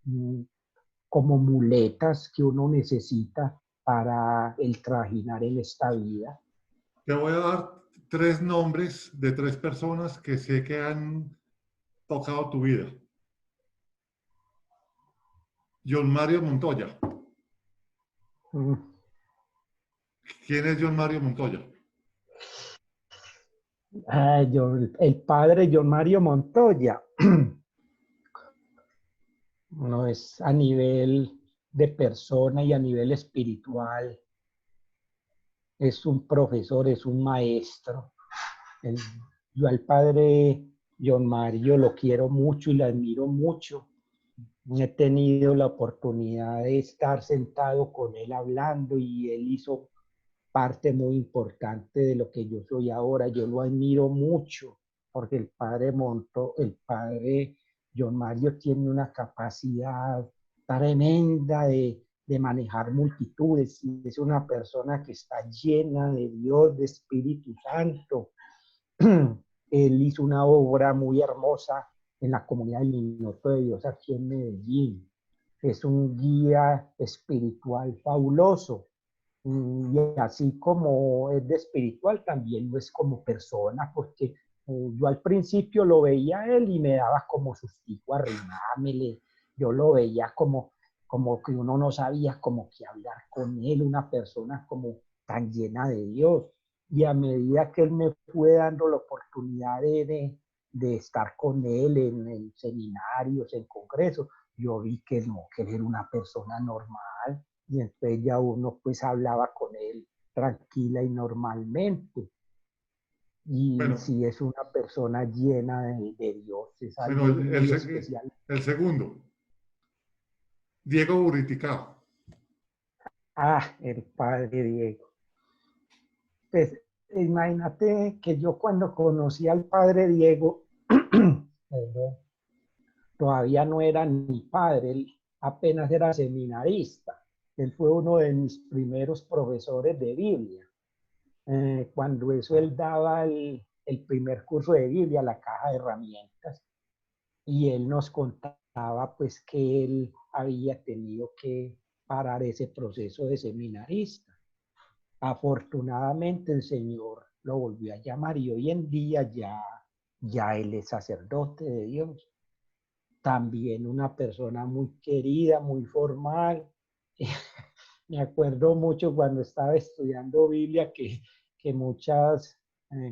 mm, como muletas que uno necesita para el trajinar en esta vida. Te voy a dar tres nombres de tres personas que sé que han tocado tu vida. John Mario Montoya. Mm. ¿Quién es John Mario Montoya? El padre John Mario Montoya no es a nivel de persona y a nivel espiritual, es un profesor, es un maestro. El, yo al padre John Mario lo quiero mucho y lo admiro mucho. He tenido la oportunidad de estar sentado con él hablando y él hizo parte muy importante de lo que yo soy ahora. Yo lo admiro mucho porque el padre John Mario tiene una capacidad tremenda de manejar multitudes. Es una persona que está llena de Dios, de Espíritu Santo. Él hizo una obra muy hermosa en la comunidad del Minuto de Dios aquí en Medellín. Es un guía espiritual fabuloso. Y así como es de espiritual, también lo es como persona, porque yo al principio lo veía a él y me daba como sustico arrimámele. Yo lo veía como que uno no sabía cómo que hablar con él, una persona como tan llena de Dios. Y a medida que él me fue dando la oportunidad de estar con él en seminarios, en congresos, yo vi que no, que él era una persona normal y entonces ya uno pues hablaba con él tranquila y normalmente. Y Bueno, si es una persona llena de Dios, es bueno algo muy especial. el segundo, Diego Buriticao. Ah, el padre Diego. Pues imagínate que yo cuando conocí al padre Diego, todavía no era ni padre, él apenas era seminarista. Él fue uno de mis primeros profesores de Biblia. Cuando eso él daba el primer curso de Biblia, la caja de herramientas, y él nos contaba pues que él había tenido que parar ese proceso de seminarista. Afortunadamente el Señor lo volvió a llamar y hoy en día ya él es sacerdote de Dios. También una persona muy querida, muy formal. Me acuerdo mucho cuando estaba estudiando Biblia que muchas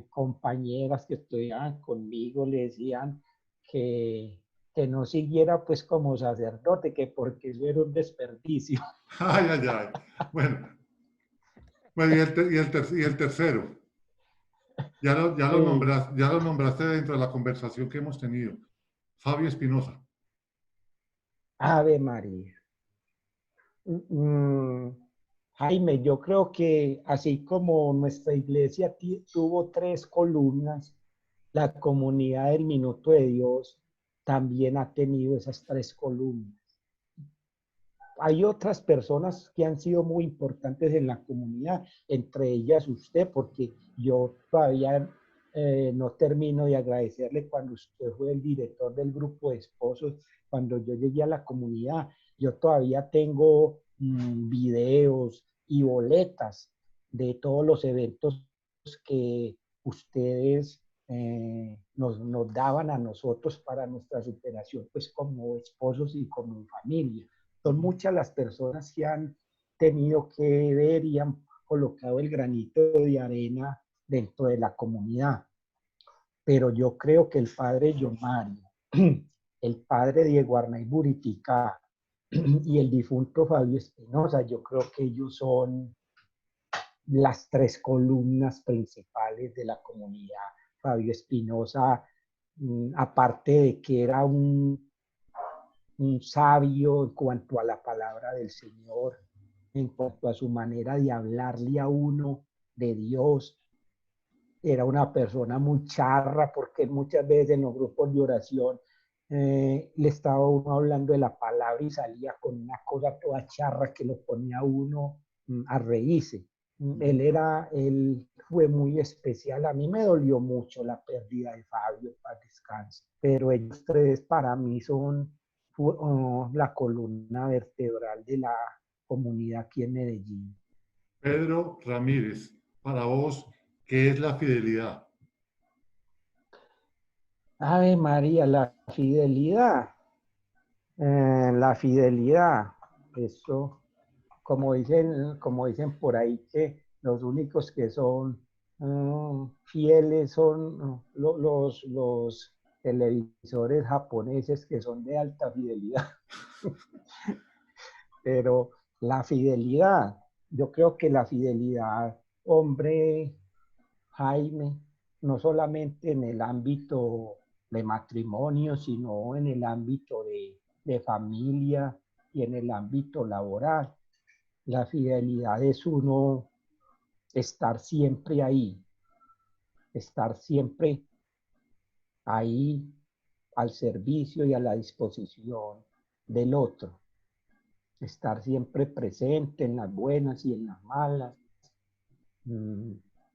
compañeras que estudiaban conmigo le decían que no siguiera pues como sacerdote, que porque eso era un desperdicio. Ay, ay, ay. Bueno, bueno y el tercero, Eh, ya lo nombraste dentro de la conversación que hemos tenido. Fabio Espinosa. Ave María. Mm, Jaime, yo creo que así como nuestra iglesia tuvo tres columnas, la comunidad del Minuto de Dios también ha tenido esas tres columnas. hay otras personas que han sido muy importantes en la comunidad, entre ellas usted, porque yo todavía no termino de agradecerle cuando usted fue el director del grupo de esposos, cuando yo llegué a la comunidad. Yo todavía tengo videos y boletas de todos los eventos que ustedes nos daban a nosotros para nuestra superación, pues como esposos y como familia. Son muchas las personas que han tenido que ver y han colocado el granito de arena dentro de la comunidad. Pero yo creo que el padre John Mario, el padre Diego Arnay Buritica y el difunto Fabio Espinosa, yo creo que ellos son las tres columnas principales de la comunidad. Fabio Espinosa, aparte de que era un sabio en cuanto a la palabra del Señor, en cuanto a su manera de hablarle a uno de Dios, era una persona muy charra, porque muchas veces en los grupos de oración le estaba uno hablando de la palabra y salía con una cosa toda charra que lo ponía a uno a reírse. Él fue muy especial. A mí me dolió mucho la pérdida de Fabio, para descanso, pero ellos tres para mí son la columna vertebral de la comunidad aquí en Medellín. Pedro Ramírez, para vos, ¿qué es la fidelidad? Ave María, la fidelidad, eso, como dicen por ahí, que los únicos que son fieles son los televisores japoneses que son de alta fidelidad. Pero la fidelidad, yo creo que la fidelidad, hombre, Jaime, no solamente en el ámbito de matrimonio, sino en el ámbito de familia y en el ámbito laboral. La fidelidad es uno estar siempre ahí al servicio y a la disposición del otro, estar siempre presente en las buenas y en las malas,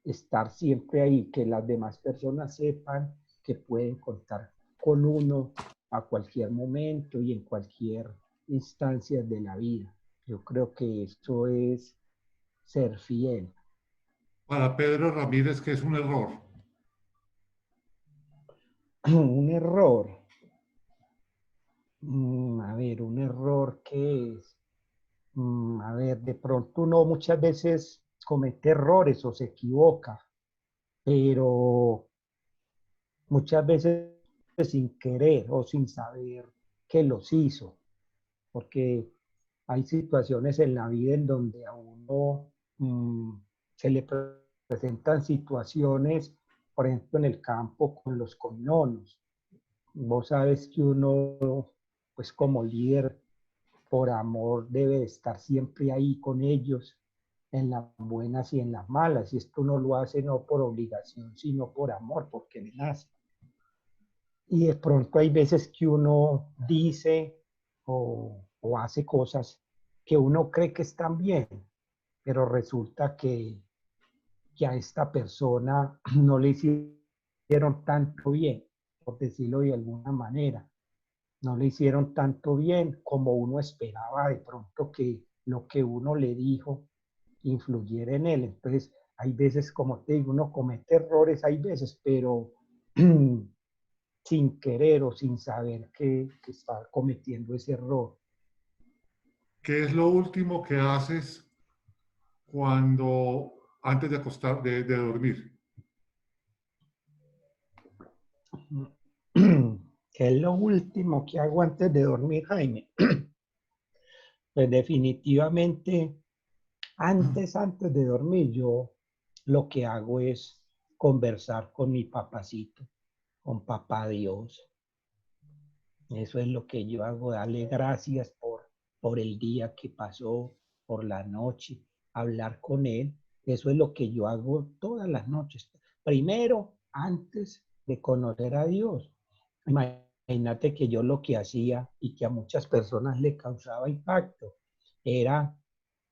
estar siempre ahí, que las demás personas sepan que pueden contar con uno a cualquier momento y en cualquier instancia de la vida. Yo creo que eso es ser fiel. Para Pedro Ramírez, ¿qué es un error? Un error. A ver, un error que es, a ver, de pronto uno muchas veces comete errores o se equivoca, pero muchas veces sin querer o sin saber que los hizo, porque hay situaciones en la vida en donde a uno se le presentan situaciones, por ejemplo, en el campo con los cominonos. Vos sabes que uno, pues como líder, por amor, debe estar siempre ahí con ellos, en las buenas y en las malas. Y esto no lo hace no por obligación, sino por amor, porque le nace. Y de pronto hay veces que uno dice o hace cosas que uno cree que están bien, pero resulta que a esta persona no le hicieron tanto bien, por decirlo de alguna manera. No le hicieron tanto bien como uno esperaba de pronto que lo que uno le dijo influyera en él. Entonces, hay veces, como te digo, uno comete errores, hay veces, pero sin querer o sin saber que está cometiendo ese error. ¿Qué es lo último que haces cuando, antes de acostar, de dormir? ¿Qué es lo último que hago antes de dormir, Jaime? Pues definitivamente, antes de dormir, yo lo que hago es conversar con mi papacito, con papá Dios. Eso es lo que yo hago, darle gracias por el día que pasó, por la noche, hablar con él. Eso es lo que yo hago todas las noches. Primero, antes de conocer a Dios. Imagínate que yo lo que hacía y que a muchas personas le causaba impacto era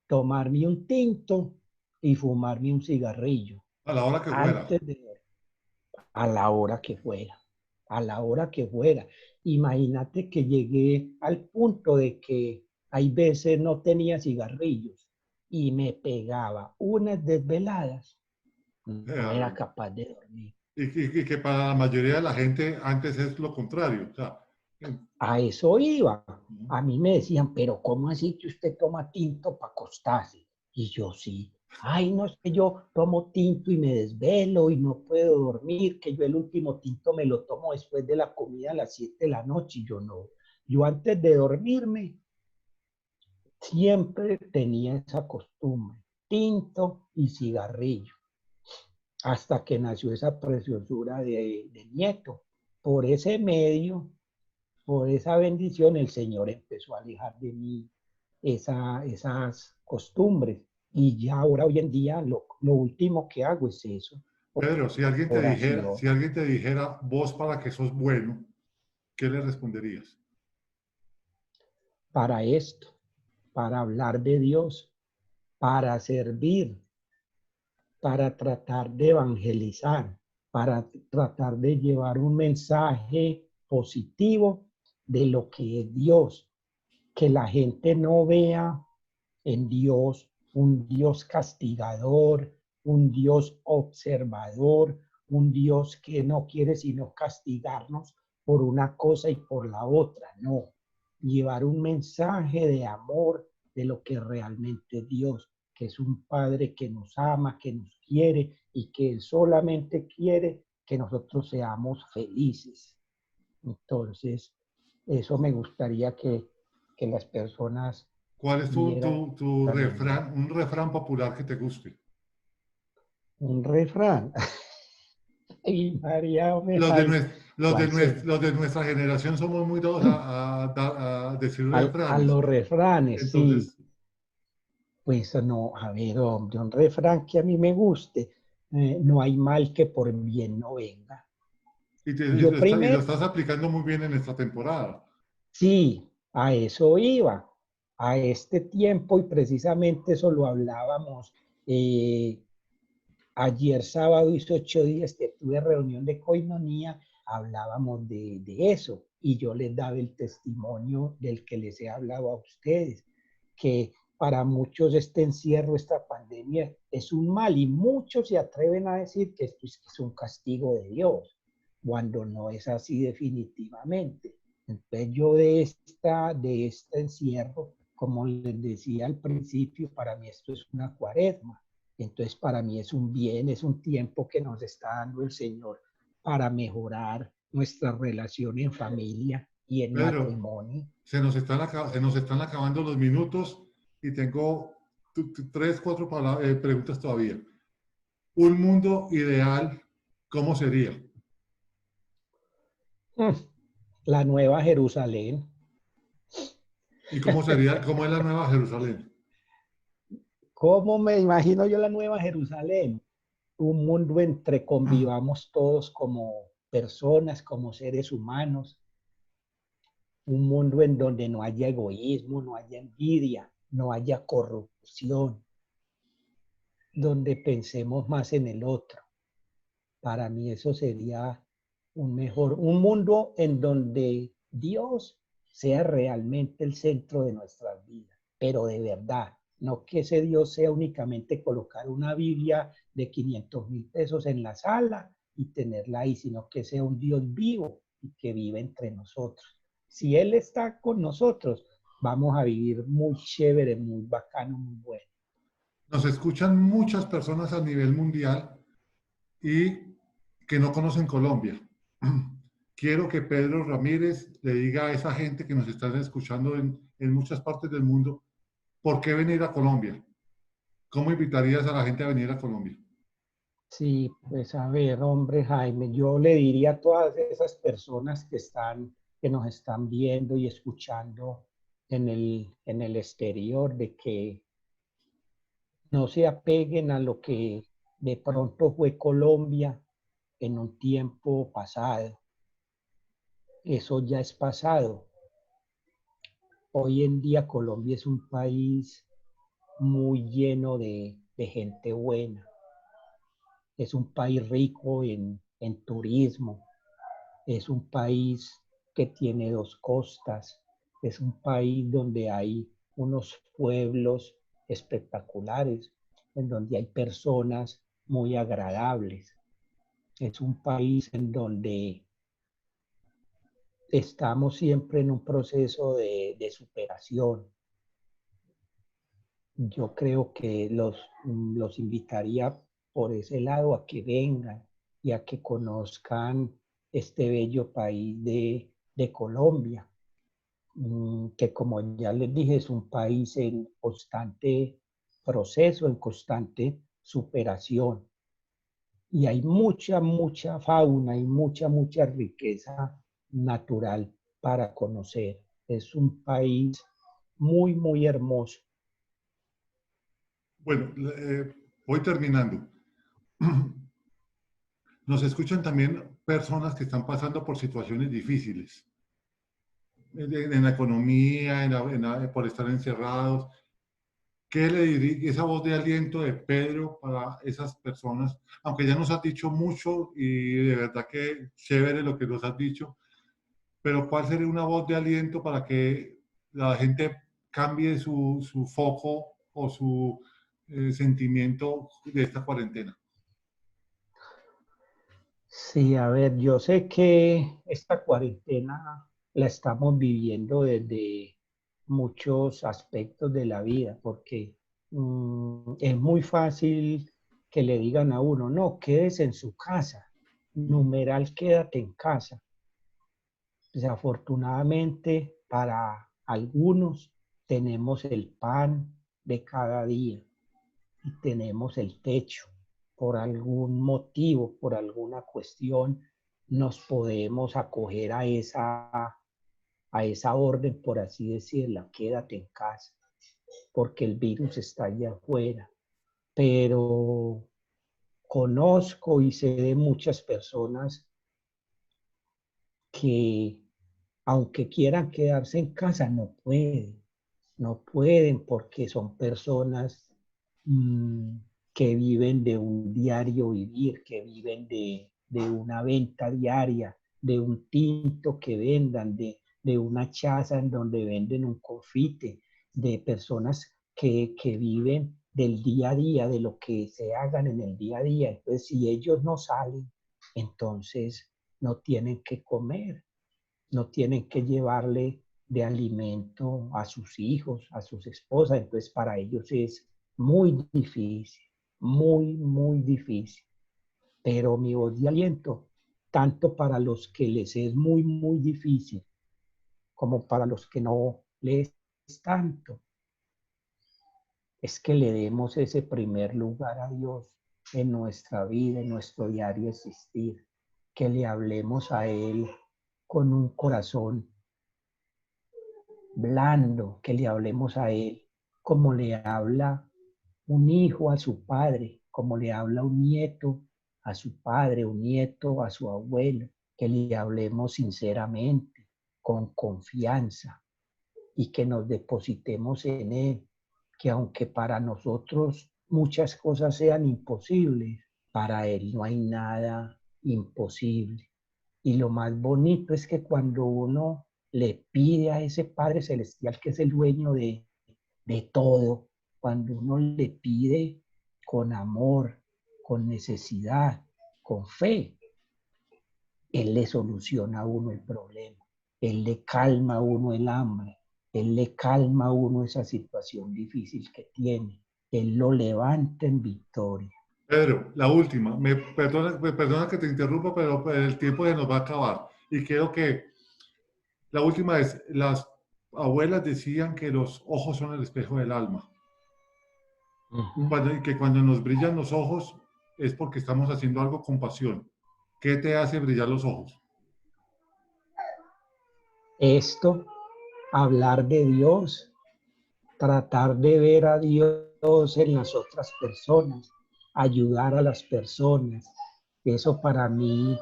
tomarme un tinto y fumarme un cigarrillo A la hora que fuera. antes de a la hora que fuera, a la hora que fuera. Imagínate que llegué al punto de que hay veces no tenía cigarrillos y me pegaba unas desveladas. No era Eh, capaz de dormir. y que para la mayoría de la gente antes es lo contrario. O sea, A eso iba. A mí me decían, pero ¿cómo así que usted toma tinto para acostarse? Y yo sí. Ay, no es que yo tomo tinto y me desvelo y no puedo dormir, que yo el último tinto me lo tomo después de la comida a las 7 de la noche y yo no. Yo antes de dormirme siempre tenía esa costumbre, tinto y cigarrillo, hasta que nació esa preciosura de nieto. Por ese medio por esa bendición el Señor empezó a alejar de mí esas costumbres. Y ya ahora, hoy en día, lo último que hago es eso, Pedro, oración. si alguien te dijera, vos para que sos bueno, ¿qué le responderías? Para esto, para hablar de Dios, para servir, para tratar de evangelizar, para tratar de llevar un mensaje positivo de lo que es Dios, que la gente no vea en Dios un Dios castigador, un Dios observador, un Dios que no quiere sino castigarnos por una cosa y por la otra. No, llevar un mensaje de amor de lo que realmente es Dios, que es un Padre que nos ama, que nos quiere y que Él solamente quiere que nosotros seamos felices. Entonces, eso me gustaría que las personas ¿Cuál es vieran tu en mí. refrán, un refrán popular que te guste? Un refrán. Y María me Los de, ay, ¿cuál será? los de nuestra generación somos muy dados a decir A refranes. los refranes, sí. Entonces, Pues no, a ver, hombre, un refrán que a mí me guste. No hay mal que por bien no venga. Yo y lo primero, estás aplicando muy bien en esta temporada. sí, a eso iba, a este tiempo y precisamente eso lo hablábamos. eh, Ayer sábado hizo 8 días que tuve reunión de coinonía, hablábamos de eso y yo les daba el testimonio del que les he hablado a ustedes, que para muchos este encierro, esta pandemia es un mal y muchos se atreven a decir que esto es un castigo de Dios, cuando no es así definitivamente. Entonces yo de este encierro, como les decía al principio, para mí esto es una cuaresma. Entonces, para mí es un bien, es un tiempo que nos está dando el Señor para mejorar nuestra relación en familia y en Pedro, matrimonio. se nos están acabando los minutos y tengo tres, cuatro preguntas todavía. Un mundo ideal, ¿cómo sería? Mm, La Nueva Jerusalén. ¿Y cómo sería, cómo es la Nueva Jerusalén? ¿Cómo me imagino yo la Nueva Jerusalén? Un mundo entre convivamos todos como personas, como seres humanos, un mundo en donde no haya egoísmo, no haya envidia, no haya corrupción, donde pensemos más en el otro. Para mí eso sería un mundo en donde Dios sea realmente el centro de nuestras vidas, pero de verdad, no que ese Dios sea únicamente colocar una Biblia de 500.000 pesos en la sala y tenerla ahí, sino que sea un Dios vivo y que vive entre nosotros. Si Él está con nosotros, vamos a vivir muy chévere, muy bacano, muy bueno. Nos escuchan muchas personas a nivel mundial y que no conocen Colombia. Quiero que Pedro Ramírez le diga a esa gente que nos están escuchando en muchas partes del mundo, ¿por qué venir a Colombia? ¿Cómo invitarías a la gente a venir a Colombia? Sí, pues a ver, hombre Jaime, yo le diría a todas esas personas que nos están viendo y escuchando en el exterior de que no se apeguen a lo que de pronto fue Colombia en un tiempo pasado. Eso ya es pasado. Hoy en día Colombia es un país muy lleno de gente buena. Es un país rico en turismo. Es un país que tiene dos costas. Es un país donde hay unos pueblos espectaculares, en donde hay personas muy agradables. Es un país en donde estamos siempre en un proceso de superación. Yo creo que los invitaría por ese lado a que vengan y a que conozcan este bello país de Colombia, que como ya les dije es un país en constante proceso, en constante superación. Y hay mucha fauna y mucha riqueza natural para conocer. Es un país muy hermoso. Bueno, voy terminando. Nos escuchan también personas que están pasando por situaciones difíciles en la economía, por estar encerrados. ¿Qué le diría esa voz de aliento de Pedro para esas personas? Aunque ya nos has dicho mucho y de verdad que chévere lo que nos has dicho, pero ¿cuál sería una voz de aliento para que la gente cambie su foco o su sentimiento de esta cuarentena? Sí, a ver, yo sé que esta cuarentena la estamos viviendo desde muchos aspectos de la vida, porque es muy fácil que le digan a uno, no, quédese en su casa, numeral, quédate en casa. Desafortunadamente, para algunos tenemos el pan de cada día y tenemos el techo. Por algún motivo, por alguna cuestión, nos podemos acoger a esa orden, por así decirla, quédate en casa, porque el virus está allá afuera. Pero conozco y sé de muchas personas que, aunque quieran quedarse en casa, no pueden porque son personas mmm, que viven de un diario vivir, que viven de una venta diaria, de un tinto que vendan, de una chaza en donde venden un confite, de personas que viven del día a día, de lo que se hagan en el día a día. Entonces, si ellos no salen, entonces no tienen que comer, no tienen que llevarle de alimento a sus hijos, a sus esposas. Entonces, para ellos es muy difícil, muy difícil. Pero mi voz de aliento, tanto para los que les es muy difícil, como para los que no les es tanto, es que le demos ese primer lugar a Dios en nuestra vida, en nuestro diario existir, que le hablemos a Él con un corazón blando, que le hablemos a Él como le habla un hijo a su padre, como le habla un nieto a su padre, un nieto a su abuelo, que le hablemos sinceramente, con confianza y que nos depositemos en Él, que aunque para nosotros muchas cosas sean imposibles, para Él no hay nada imposible. Y lo más bonito es que cuando uno le pide a ese Padre Celestial, que es el dueño de todo, cuando uno le pide con amor, con necesidad, con fe, Él le soluciona a uno el problema, Él le calma a uno el hambre, Él le calma a uno esa situación difícil que tiene, Él lo levanta en victoria. Pedro, la última. Me perdona que te interrumpa, pero el tiempo se nos va a acabar. Y creo que la última es, las abuelas decían que los ojos son el espejo del alma. Y que cuando nos brillan los ojos es porque estamos haciendo algo con pasión. ¿Qué te hace brillar los ojos? Esto, hablar de Dios, tratar de ver a Dios en las otras personas, ayudar a las personas, eso para mí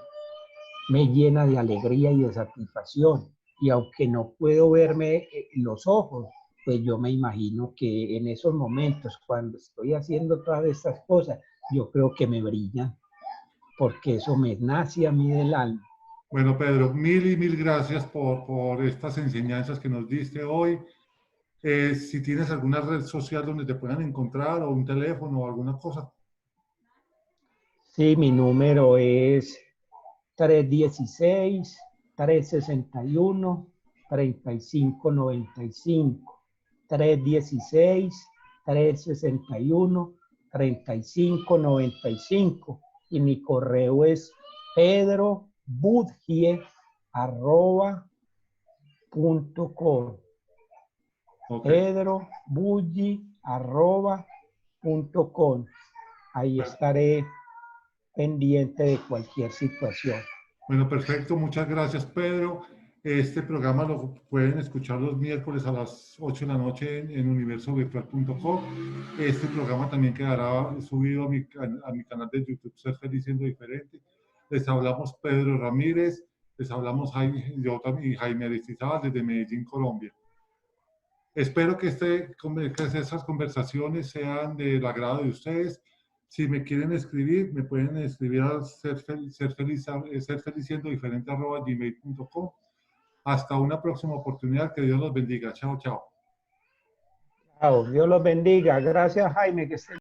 me llena de alegría y de satisfacción. y aunque no puedo verme los ojos, pues yo me imagino que en esos momentos, cuando estoy haciendo todas estas cosas, yo creo que me brillan, porque eso me nace a mí del alma. Bueno, Pedro, mil y mil gracias por estas enseñanzas que nos diste hoy. Si tienes alguna red social donde te puedan encontrar o un teléfono o alguna cosa. Sí, mi número es 316-361-3595. 316-361-3595. Y mi correo es pedrobudgie@.com. Ok. pedrobudgie@.com. Ahí estaré pendiente de cualquier situación. Bueno, perfecto. Muchas gracias, Pedro. Este programa lo pueden escuchar los miércoles a las 8 de la noche en universovirtual.com. Este programa también quedará subido a mi canal de YouTube, Ser Feliz Siendo Diferente. Les hablamos Pedro Ramírez, les hablamos yo también, Jaime Aristizábal desde Medellín, Colombia. Espero que estas conversaciones sean del agrado de ustedes. Si me quieren escribir, me pueden escribir a serfeliciendodiferente@gmail.com. Hasta una próxima oportunidad. Que Dios los bendiga. Chao, chao. Chao, Dios los bendiga. Gracias, Jaime, que esté